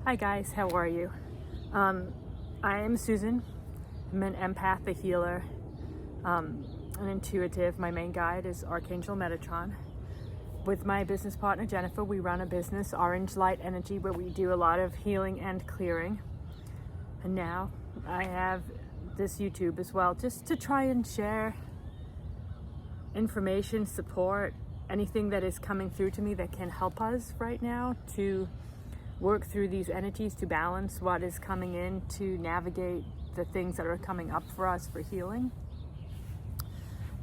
Hi guys, how are you? I am Susan. I'm an empath, a healer, an intuitive. My main guide is Archangel Metatron. With my business partner Jennifer, we run a business, Orange Light Energy, where we do a lot of healing and clearing. And now I have this YouTube as well, just to try and share information, support, anything that is coming through to me that can help us right now to work through these energies, to balance what is coming in, to navigate the things that are coming up for us for healing.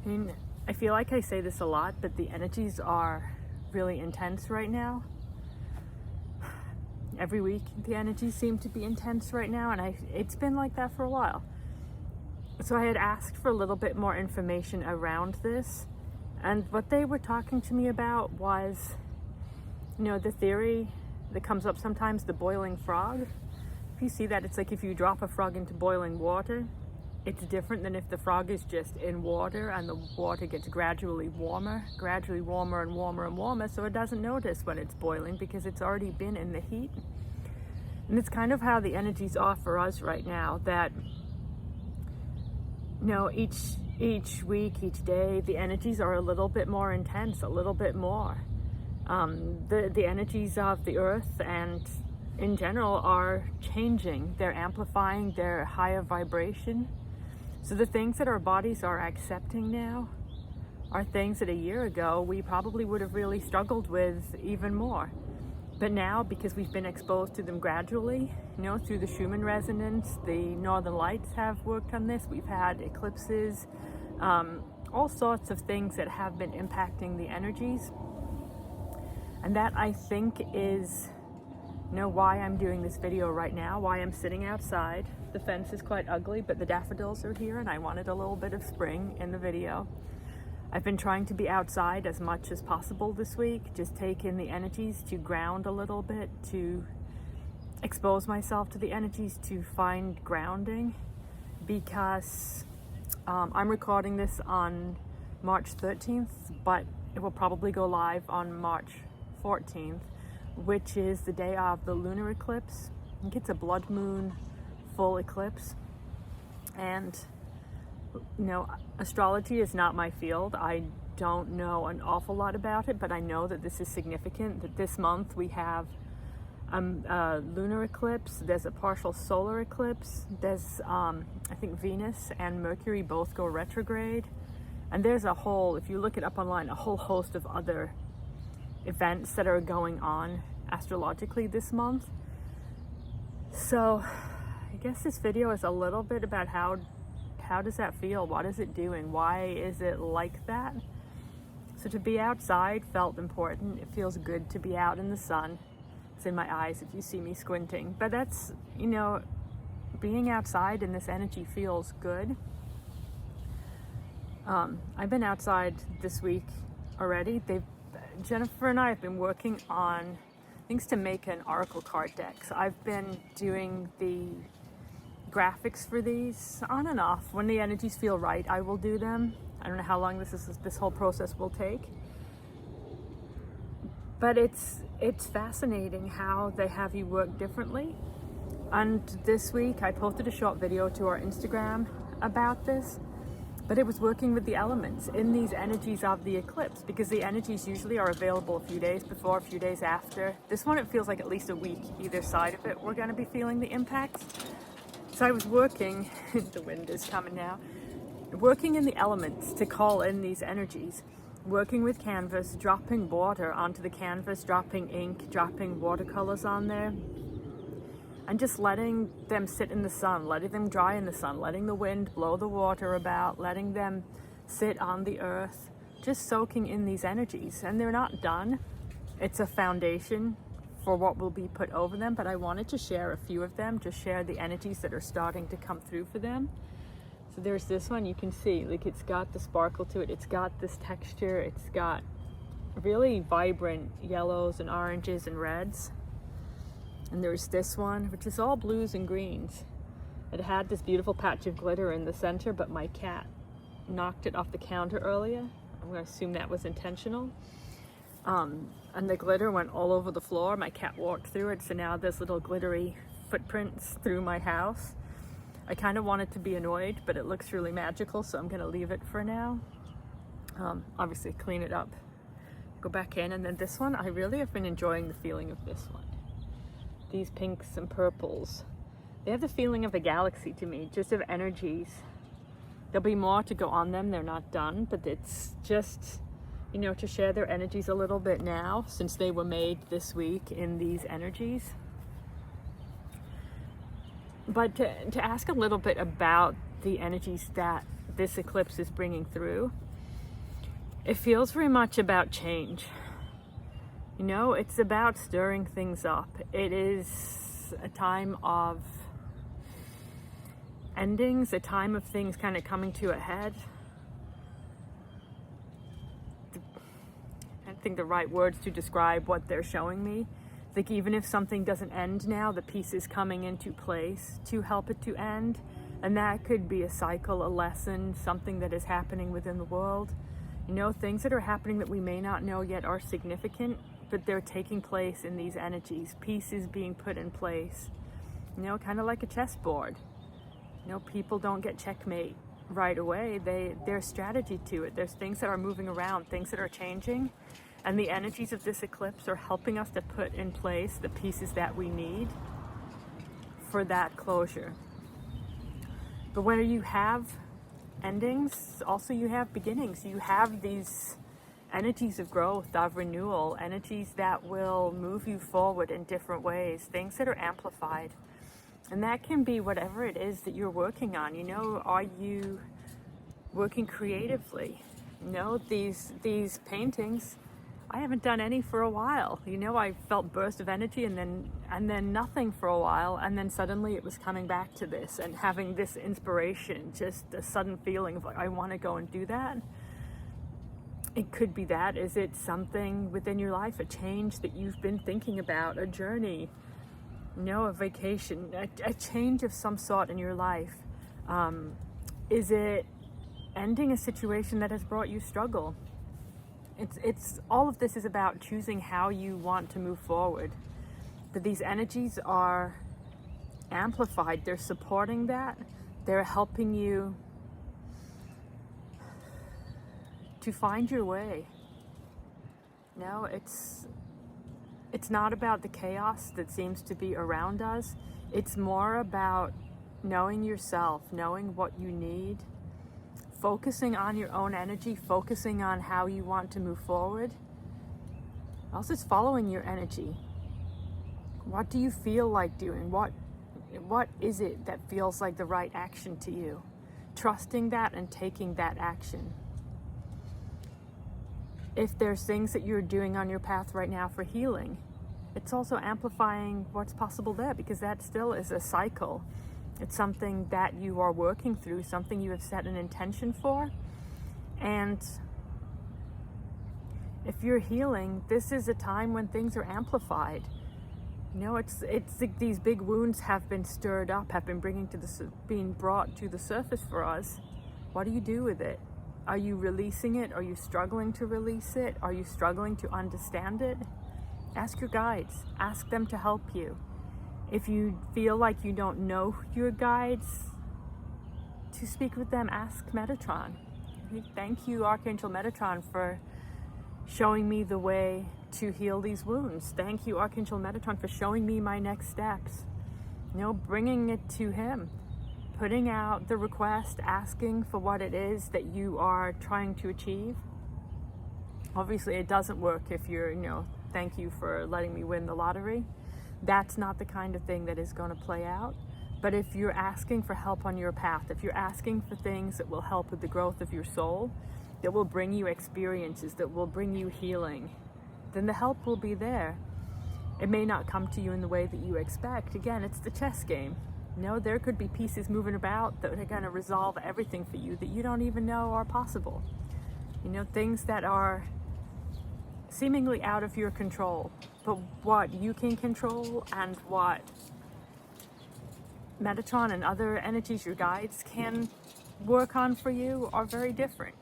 I mean, I feel like I say this a lot, but the energies are really intense right now. Every week the energies seem to be intense right now, and it's been like that for a while. So I had asked for a little bit more information around this, and what they were talking to me about was, the theory that comes up sometimes, the boiling frog. If you see that, it's like if you drop a frog into boiling water, it's different than if the frog is just in water and the water gets gradually warmer and warmer, so it doesn't notice when it's boiling because it's already been in the heat. And it's kind of how the energies are for us right now, that each week, each day, the energies are a little bit more intense, a little bit more. The energies of the earth and in general are changing. They're amplifying their higher vibration. So the things that our bodies are accepting now are things that a year ago we probably would have really struggled with even more. But now, because we've been exposed to them gradually, through the Schumann resonance, the Northern Lights have worked on this. We've had eclipses, all sorts of things that have been impacting the energies. And that, I think, is why I'm doing this video right now, why I'm sitting outside. The fence is quite ugly, but the daffodils are here, and I wanted a little bit of spring in the video. I've been trying to be outside as much as possible this week, just take in the energies, to ground a little bit, to expose myself to the energies, to find grounding, because I'm recording this on March 13th, but it will probably go live on March 14th, which is the day of the lunar eclipse. I think it's a blood moon full eclipse. And astrology is not my field. I don't know an awful lot about it, but I know that this is significant, that this month we have a lunar eclipse, there's a partial solar eclipse, there's I think Venus and Mercury both go retrograde, and there's a whole, if you look it up online, a whole host of other events that are going on astrologically this month. So I guess this video is a little bit about how does that feel? What is it doing? Why is it like that? So to be outside felt important. It feels good to be out in the sun. It's in my eyes if you see me squinting. But that's, being outside in this energy feels good. I've been outside this week already. Jennifer and I have been working on things to make an oracle card deck. So I've been doing the graphics for these on and off. When the energies feel right, I will do them. I don't know how long this whole process will take. But it's fascinating how they have you work differently. And this week I posted a short video to our Instagram about this. But it was working with the elements in these energies of the eclipse, because the energies usually are available a few days before, a few days after. This one, it feels like at least a week either side of it we're going to be feeling the impacts. So I was working, the wind is coming now, working in the elements to call in these energies, working with canvas, dropping water onto the canvas, dropping ink, dropping watercolors on there, and just letting them sit in the sun, letting them dry in the sun, letting the wind blow the water about, letting them sit on the earth, just soaking in these energies. And they're not done. It's a foundation for what will be put over them, but I wanted to share a few of them, just share the energies that are starting to come through for them. So there's this one, you can see, like, it's got the sparkle to it, it's got this texture, it's got really vibrant yellows and oranges and reds. And there's this one, which is all blues and greens. It had this beautiful patch of glitter in the center, but my cat knocked it off the counter earlier. I'm going to assume that was intentional. And the glitter went all over the floor. My cat walked through it, so now there's little glittery footprints through my house. I kind of wanted to be annoyed, but it looks really magical, so I'm going to leave it for now. Obviously clean it up, go back in, and then this one, I really have been enjoying the feeling of this one. These pinks and purples, they have the feeling of a galaxy to me, just of energies. There'll be more to go on them, they're not done, but it's just, you know, to share their energies a little bit now, since they were made this week in these energies. But to ask a little bit about the energies that this eclipse is bringing through, it feels very much about change. You know, it's about stirring things up. It is a time of endings, a time of things kind of coming to a head. I don't think the right words to describe what they're showing me. Like, even if something doesn't end now, the piece is coming into place to help it to end. And that could be a cycle, a lesson, something that is happening within the world. You know, things that are happening that we may not know yet are significant, but they're taking place in these energies. Pieces being put in place. You know, kind of like a chessboard. You know, people don't get checkmate right away. There's strategy to it. There's things that are moving around, things that are changing. And the energies of this eclipse are helping us to put in place the pieces that we need for that closure. But when you have endings, also you have beginnings. You have these energies of growth, of renewal, energies that will move you forward in different ways, things that are amplified. And that can be whatever it is that you're working on. You know, are you working creatively? You know, these paintings, I haven't done any for a while. You know, I felt burst of energy and then nothing for a while, and then suddenly it was coming back to this and having this inspiration, just a sudden feeling of like, I want to go and do that. It could be that. Is it something within your life, a change that you've been thinking about, a journey, you know, a vacation, a change of some sort in your life? Is it ending a situation that has brought you struggle? It's all of this is about choosing how you want to move forward. But these energies are amplified. They're supporting that. They're helping you to find your way. No, it's not about the chaos that seems to be around us. It's more about knowing yourself, knowing what you need, focusing on your own energy, focusing on how you want to move forward. Also, it's following your energy. What do you feel like doing? What is it that feels like the right action to you? Trusting that and taking that action. If there's things that you're doing on your path right now for healing, it's also amplifying what's possible there, because that still is a cycle. It's something that you are working through, something you have set an intention for. And if you're healing, this is a time when things are amplified. You know, it's like these big wounds have been stirred up, have been being brought to the surface for us. What do you do with it? Are you releasing it? Are you struggling to release it? Are you struggling to understand it? Ask your guides. Ask them to help you. If you feel like you don't know your guides, to speak with them, ask Metatron. Thank you, Archangel Metatron, for showing me the way to heal these wounds. Thank you, Archangel Metatron, for showing me my next steps. You know, bringing it to him, putting out the request, asking for what it is that you are trying to achieve. Obviously, it doesn't work if you're, you know, thank you for letting me win the lottery. That's not the kind of thing that is going to play out. But if you're asking for help on your path, if you're asking for things that will help with the growth of your soul, that will bring you experiences, that will bring you healing, then the help will be there. It may not come to you in the way that you expect. Again, it's the chess game. You know, there could be pieces moving about that are going to resolve everything for you that you don't even know are possible. You know, things that are seemingly out of your control. But what you can control and what Metatron and other energies, your guides, can work on for you are very different.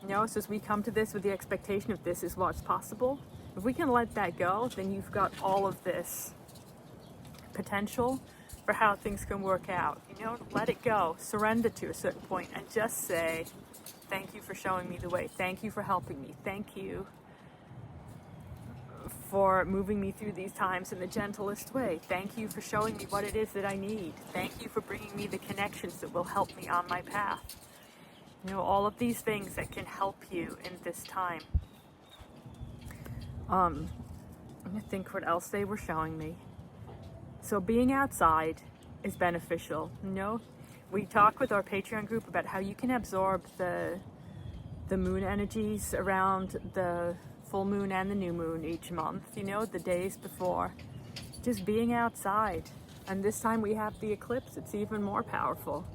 You know, so as we come to this with the expectation of this is what's possible, if we can let that go, then you've got all of this potential for how things can work out. You know, let it go, surrender to a certain point, and just say, thank you for showing me the way. Thank you for helping me. Thank you for moving me through these times in the gentlest way. Thank you for showing me what it is that I need. Thank you for bringing me the connections that will help me on my path. You know, all of these things that can help you in this time. I'm gonna think what else they were showing me. So being outside is beneficial. You know, we talk with our Patreon group about how you can absorb the moon energies around the full moon and the new moon each month, you know, the days before. Just being outside. And this time we have the eclipse, it's even more powerful.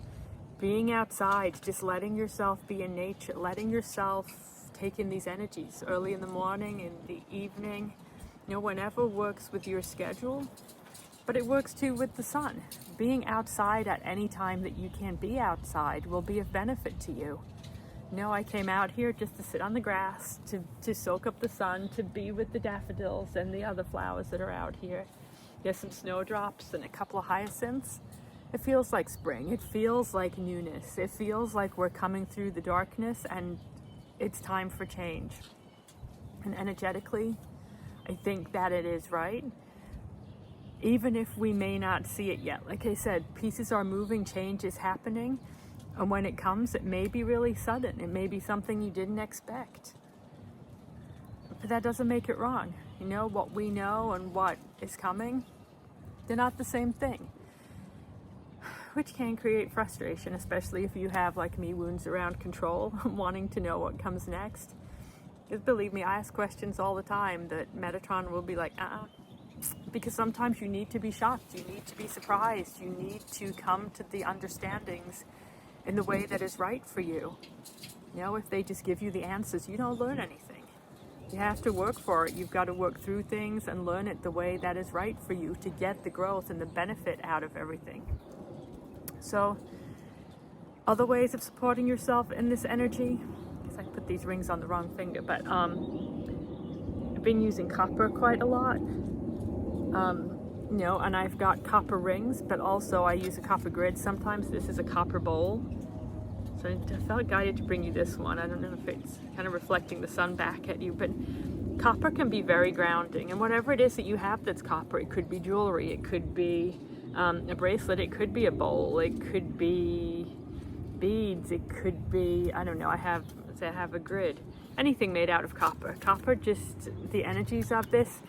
Being outside, just letting yourself be in nature, letting yourself take in these energies early in the morning, in the evening, you know, whenever works with your schedule. But it works too with the sun. Being outside at any time that you can be outside will be of benefit to you. You know, I came out here just to sit on the grass, to soak up the sun, to be with the daffodils and the other flowers that are out here. There's some snowdrops and a couple of hyacinths. It feels like spring. It feels like newness. It feels like we're coming through the darkness and it's time for change. And energetically, I think that it is right. Even if we may not see it yet. Like I said, pieces are moving, change is happening. And when it comes, it may be really sudden. It may be something you didn't expect. But that doesn't make it wrong. You know, what we know and what is coming, they're not the same thing. Which can create frustration, especially if you have, like me, wounds around control, wanting to know what comes next. Because believe me, I ask questions all the time that Metatron will be like, because sometimes you need to be shocked, you need to be surprised, you need to come to the understandings in the way that is right for you. You know, if they just give you the answers, you don't learn anything. You have to work for it. You've got to work through things and learn it the way that is right for you to get the growth and the benefit out of everything. So, other ways of supporting yourself in this energy, I guess I put these rings on the wrong finger, but I've been using copper quite a lot. You know, and I've got copper rings, but also I use a copper grid. Sometimes this is a copper bowl. So I felt guided to bring you this one. I don't know if it's kind of reflecting the sun back at you, but copper can be very grounding. And whatever it is that you have that's copper, it could be jewelry, it could be a bracelet, it could be a bowl, it could be beads, it could be, I don't know, I have a grid. Anything made out of copper. Copper, just the energies of this,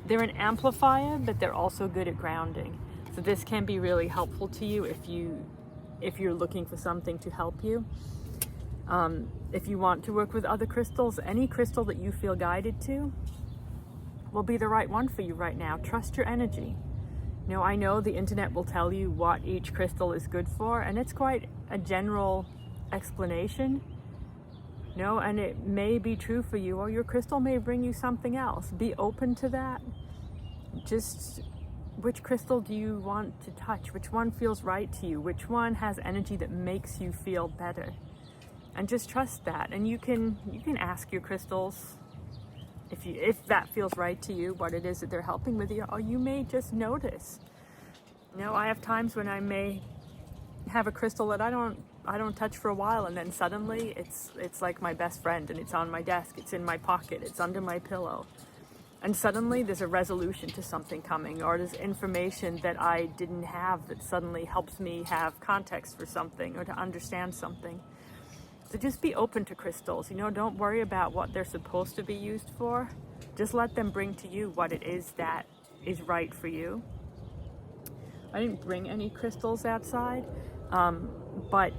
they're an amplifier, but they're also good at grounding. So this can be really helpful to you if you're looking for something to help you. If you want to work with other crystals, any crystal that you feel guided to will be the right one for you right now. Trust your energy. You know, I know the internet will tell you what each crystal is good for, and it's quite a general explanation. You know, and it may be true for you, or your crystal may bring you something else. Be open to that. Just which crystal do you want to touch? Which one feels right to you? Which one has energy that makes you feel better? And just trust that. And you can ask your crystals if that feels right to you, what it is that they're helping with you, or you may just notice. You know, I have times when I may have a crystal that I don't touch for a while, and then suddenly it's like my best friend, and it's on my desk, it's in my pocket, it's under my pillow. And suddenly there's a resolution to something coming, or there's information that I didn't have that suddenly helps me have context for something or to understand something. So just be open to crystals. You know, don't worry about what they're supposed to be used for. Just let them bring to you what it is that is right for you. I didn't bring any crystals outside, but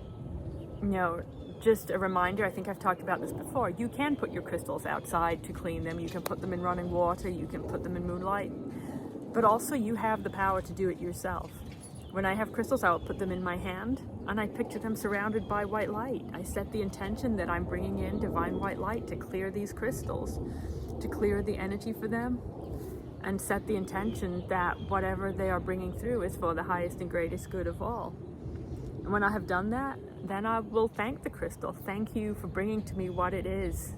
you know, just a reminder, I think I've talked about this before, you can put your crystals outside to clean them. You can put them in running water, you can put them in moonlight, but also you have the power to do it yourself. When I have crystals, I will put them in my hand, and I picture them surrounded by white light. I set the intention that I'm bringing in divine white light to clear these crystals, to clear the energy for them, and set the intention that whatever they are bringing through is for the highest and greatest good of all. And when I have done that, then I will thank the crystal. Thank you for bringing to me what it is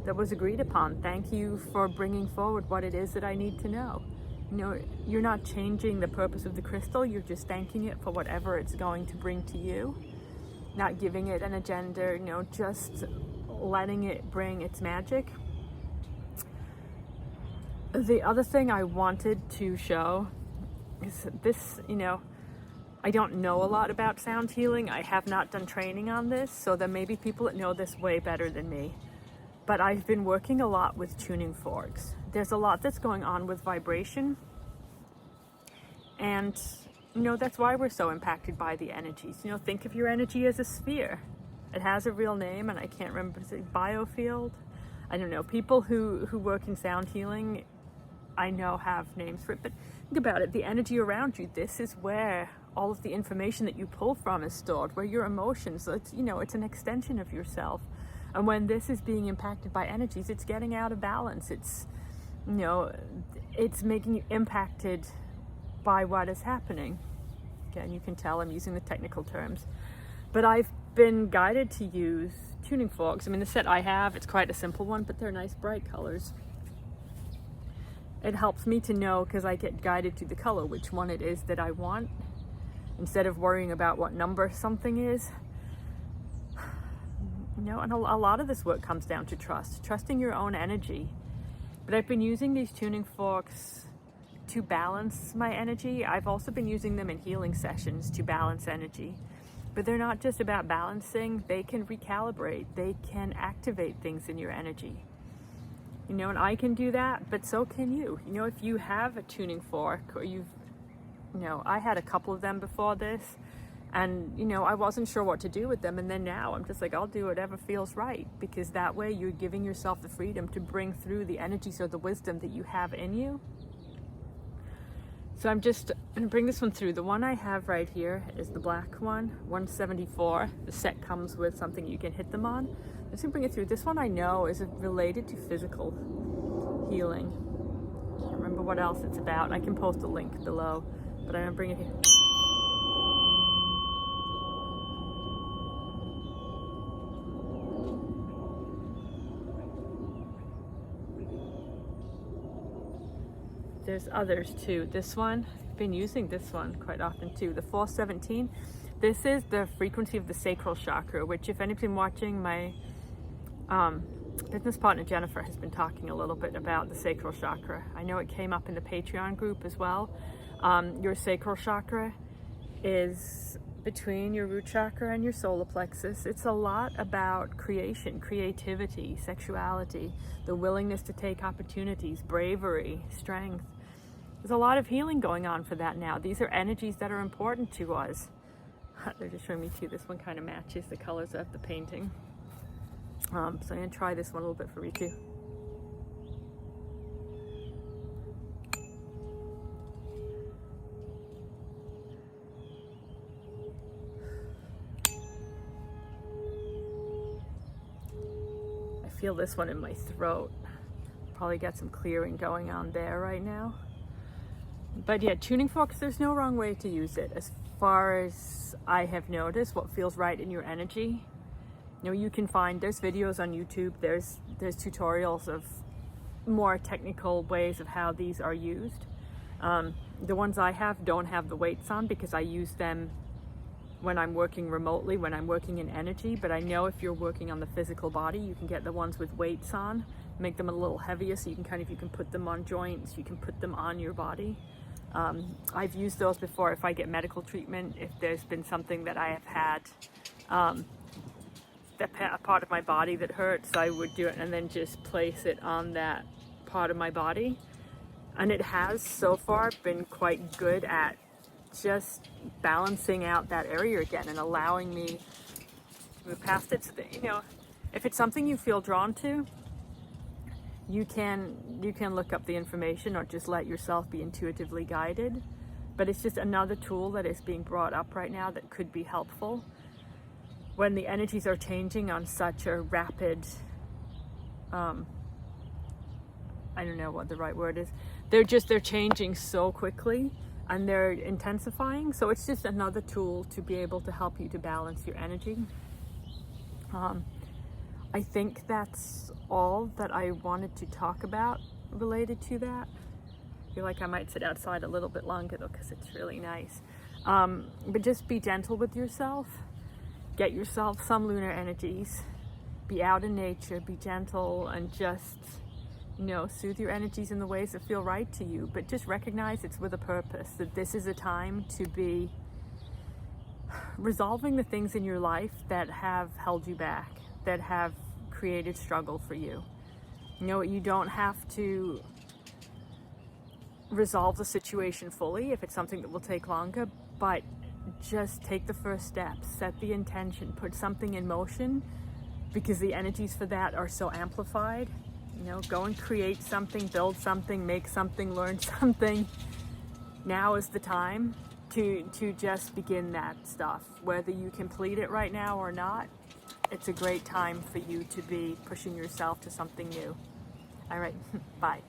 that was agreed upon. Thank you for bringing forward what it is that I need to know. You know, you're not changing the purpose of the crystal, you're just thanking it for whatever it's going to bring to you. Not giving it an agenda, you know, just letting it bring its magic. The other thing I wanted to show is this, you know, I don't know a lot about sound healing. I have not done training on this, so there may be people that know this way better than me. But I've been working a lot with tuning forks. There's a lot that's going on with vibration. And, you know, that's why we're so impacted by the energies. You know, think of your energy as a sphere. It has a real name, and I can't remember, is it biofield? I don't know. People who work in sound healing, I know, have names for it. But think about it. The energy around you, this is where all of the information that you pull from is stored, where your emotions, it's, you know, it's an extension of yourself. And when this is being impacted by energies, it's getting out of balance. It's, you know, it's making you impacted by what is happening. Again, you can tell I'm using the technical terms. But I've been guided to use tuning forks. I mean, the set I have, it's quite a simple one, but they're nice bright colors. It helps me to know, because I get guided to the color, which one it is that I want, instead of worrying about what number something is. You know, and a lot of this work comes down to trusting your own energy. But I've been using these tuning forks to balance my energy. I've also been using them in healing sessions to balance energy. But they're not just about balancing, they can recalibrate, they can activate things in your energy. You know, and I can do that, but so can you. You know, if you have a tuning fork, or you know, I had a couple of them before this, and, you know, I wasn't sure what to do with them. And then now I'm just like, I'll do whatever feels right, because that way you're giving yourself the freedom to bring through the energies or the wisdom that you have in you. So I'm just going to bring this one through. The one I have right here is the black one, 174. The set comes with something you can hit them on. I'm just going to bring it through. This one I know is related to physical healing. I can't remember what else it's about. I can post a link below, but I'm going to bring it here. There's others too. This one, I've been using this one quite often too. The 417. This is the frequency of the sacral chakra, which, if anybody's been watching, my business partner Jennifer has been talking a little bit about the sacral chakra. I know it came up in the Patreon group as well. Your sacral chakra is between your root chakra and your solar plexus. It's a lot about creation, creativity, sexuality, the willingness to take opportunities, bravery, strength. There's a lot of healing going on for that now. These are energies that are important to us. They're just showing me too. This one kind of matches the colors of the painting. So I'm going to try this one a little bit for you too. I feel this one in my throat. Probably got some clearing going on there right now. But yeah, tuning forks, there's no wrong way to use it. As far as I have noticed, what feels right in your energy. You know, you can find, there's videos on YouTube, there's tutorials of more technical ways of how these are used. The ones I have don't have the weights on, because I use them when I'm working remotely, when I'm working in energy. But I know if you're working on the physical body, you can get the ones with weights on, make them a little heavier, so you can put them on joints, you can put them on your body. I've used those before if I get medical treatment, if there's been something that I have had, a part of my body that hurts, I would do it and then just place it on that part of my body. And it has so far been quite good at just balancing out that area again and allowing me to move past it. So that, you know, if it's something you feel drawn to, you can look up the information or just let yourself be intuitively guided. But it's just another tool that is being brought up right now that could be helpful when the energies are changing on such a rapid, I don't know what the right word is. They're changing so quickly. and they're intensifying. So it's just another tool to be able to help you to balance your energy. I think that's all that I wanted to talk about related to that. I feel like I might sit outside a little bit longer though, because it's really nice. But just be gentle with yourself. Get yourself some lunar energies. Be out in nature, be gentle, and just, soothe your energies in the ways that feel right to you. But just recognize it's with a purpose, that this is a time to be resolving the things in your life that have held you back, that have created struggle for you. You don't have to resolve the situation fully if it's something that will take longer, but just take the first step, set the intention, put something in motion, because the energies for that are so amplified. Go and create something, build something, make something, learn something. Now is the time to just begin that stuff. Whether you complete it right now or not, it's a great time for you to be pushing yourself to something new. All right, bye.